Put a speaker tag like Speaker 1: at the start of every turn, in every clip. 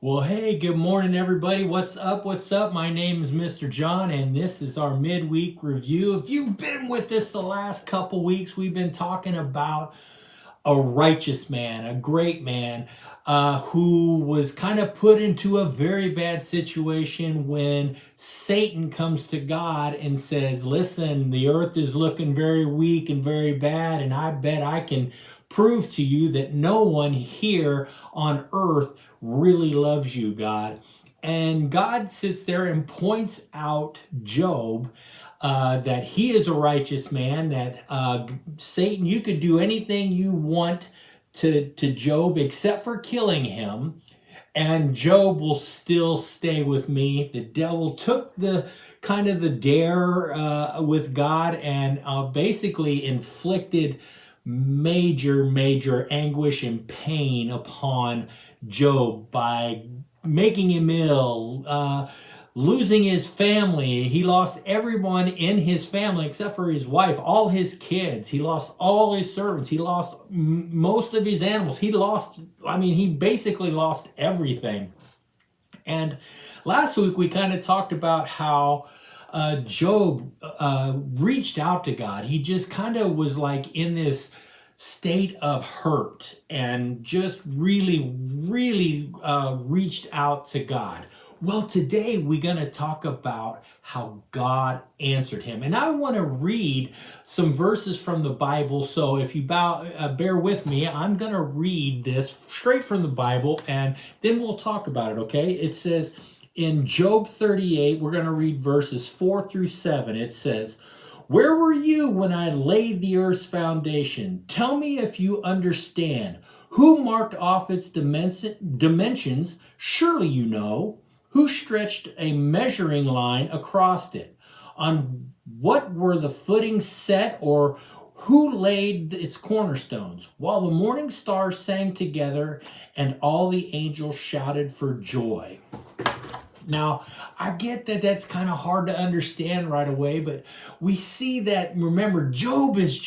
Speaker 1: Well, hey, good morning, everybody. What's up? What's up? My name is Mr. John, and this is our midweek review. If you've been with us the last couple weeks, we've been talking about a righteous man, a great man, who was kind of put into a very bad situation when Satan comes to God and says, listen, the earth is looking very weak and very bad, and I bet I can prove to you that no one here on earth really loves you, God. And God sits there and points out Job, that he is a righteous man, that Satan, you could do anything you want to Job except for killing him, and Job will still stay with me. The devil took the kind of the dare with God and basically inflicted major anguish and pain upon Job by making him ill, losing his family. He lost everyone in his family except for his wife, all his kids. He lost all his servants. He lost most of his animals. He basically lost everything. And last week we kind of talked about how Job reached out to God. He just kind of was like in this state of hurt and just really reached out to God. Well, today we're going to talk about how God answered him. And I want to read some verses from the Bible. So if you bear with me, I'm going to read this straight from the Bible and then we'll talk about it, okay? It says in Job 38, we're going to read verses 4 through 7. It says, "Where were you when I laid the earth's foundation? Tell me if you understand. Who marked off its dimensions? Surely you know. Who stretched a measuring line across it? On what were the footings set, or who laid its cornerstones? While the morning stars sang together and all the angels shouted for joy." Now, I get that that's kind of hard to understand right away, but we see that, remember, Job is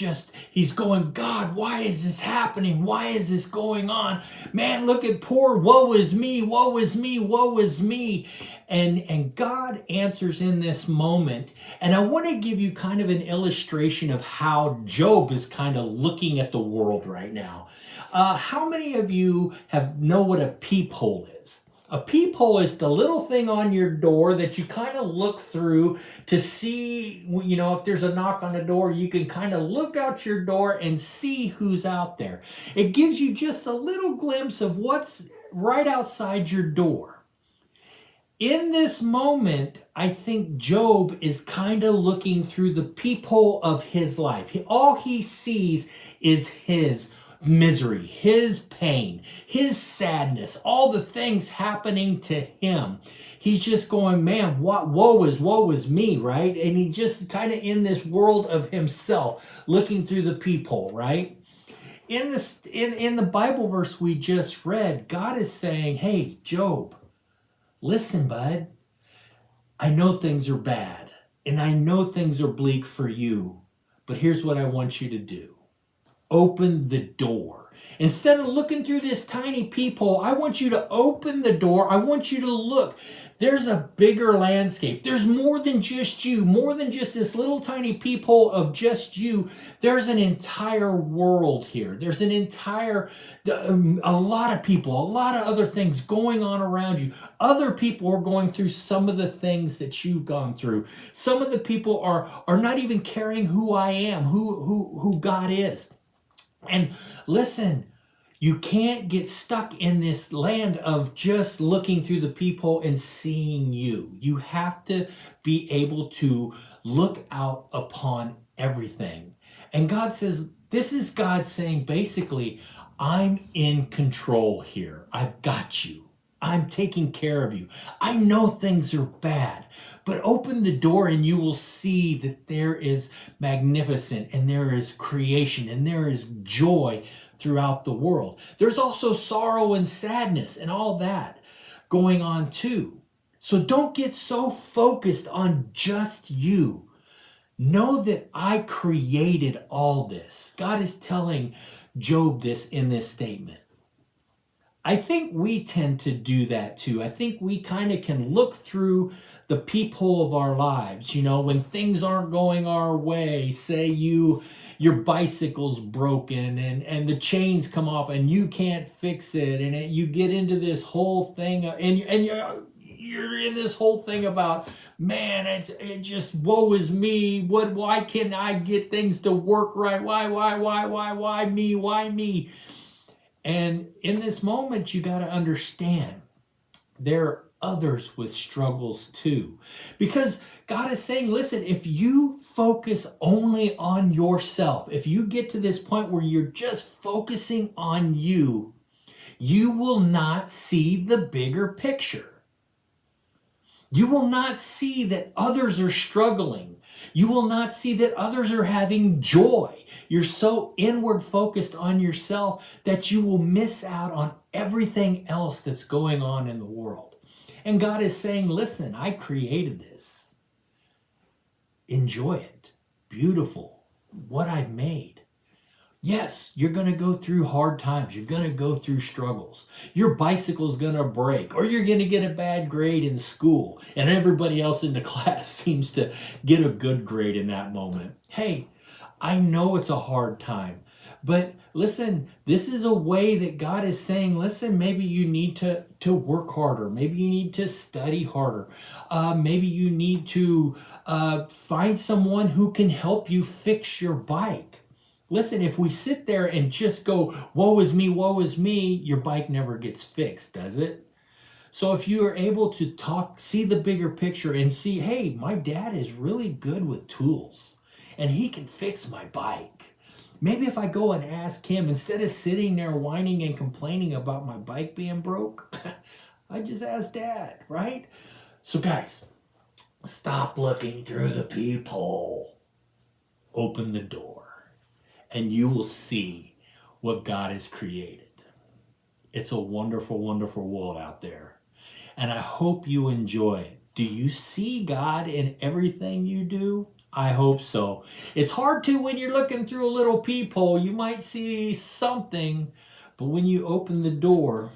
Speaker 1: he's going, God, why is this happening? Why is this going on? Man, look at poor, woe is me, woe is me, woe is me. And God answers in this moment. And I want to give you kind of an illustration of how Job is kind of looking at the world right now. How many of you know what a peephole is? A peephole is the little thing on your door that you kind of look through to see, if there's a knock on the door, you can kind of look out your door and see who's out there. It gives you just a little glimpse of what's right outside your door. In this moment, I think Job is kind of looking through the peephole of his life. All he sees is his misery, his pain, his sadness, all the things happening to him. He's just going, man, woe is me, right? And he just kind of in this world of himself, looking through the peephole, right? In the Bible verse we just read, God is saying, hey, Job, listen, bud, I know things are bad, and I know things are bleak for you, but here's what I want you to do. Open the door. Instead of looking through this tiny peephole, I want you to open the door. I want you to look. There's a bigger landscape. There's more than just you, more than just this little tiny peephole of just you. There's an entire world here. There's a lot of people, a lot of other things going on around you. Other people are going through some of the things that you've gone through. Some of the people are not even caring who I am, who God is. And listen, you can't get stuck in this land of just looking through the peephole and seeing you. You have to be able to look out upon everything. And God says, this is God saying, basically, I'm in control here. I've got you. I'm taking care of you. I know things are bad, but open the door and you will see that there is magnificent and there is creation and there is joy throughout the world. There's also sorrow and sadness and all that going on too. So don't get so focused on just you. Know that I created all this. God is telling Job this in this statement. I think we tend to do that too. I think we kind of can look through the peephole of our lives, when things aren't going our way. Say your bicycle's broken and the chains come off and you can't fix it, and you get into this whole thing, and you're in this whole thing about, man, it just woe is me. Why can't I get things to work right? Why me? And in this moment, you got to understand there are others with struggles too. Because God is saying, listen, if you focus only on yourself, if you get to this point where you're just focusing on you, you will not see the bigger picture. You will not see that others are struggling. You will not see that others are having joy. You're so inward focused on yourself that you will miss out on everything else that's going on in the world. And God is saying, listen, I created this. Enjoy it. Beautiful. What I've made. Yes, you're going to go through hard times. You're going to go through struggles. Your bicycle's going to break, or you're going to get a bad grade in school, and everybody else in the class seems to get a good grade in that moment. Hey, I know it's a hard time, but listen, this is a way that God is saying, listen, maybe you need to work harder. Maybe you need to study harder. Maybe you need to find someone who can help you fix your bike. Listen, if we sit there and just go, woe is me, your bike never gets fixed, does it? So if you are able to see the bigger picture and see, hey, my dad is really good with tools and he can fix my bike. Maybe if I go and ask him, instead of sitting there whining and complaining about my bike being broke, I just ask Dad, right? So guys, stop looking through the peephole. Open the door. And you will see what God has created. It's a wonderful, wonderful world out there. And I hope you enjoy it. Do you see God in everything you do? I hope so. It's hard to when you're looking through a little peephole. You might see something, but when you open the door,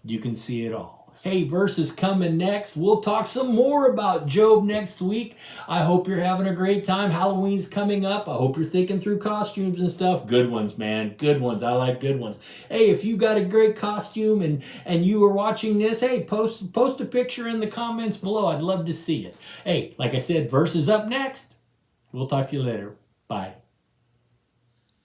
Speaker 1: you can see it all. Hey, verse is coming next. We'll talk some more about Job next week. I hope you're having a great time. Halloween's coming up. I hope you're thinking through costumes and stuff. Good ones, man. Good ones. I like good ones. Hey, if you got a great costume and you are watching this, hey, post a picture in the comments below. I'd love to see it. Hey, like I said, verse is up next. We'll talk to you later. Bye.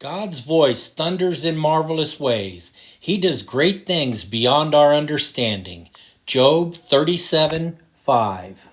Speaker 2: God's voice thunders in marvelous ways. He does great things beyond our understanding. Job 37:5.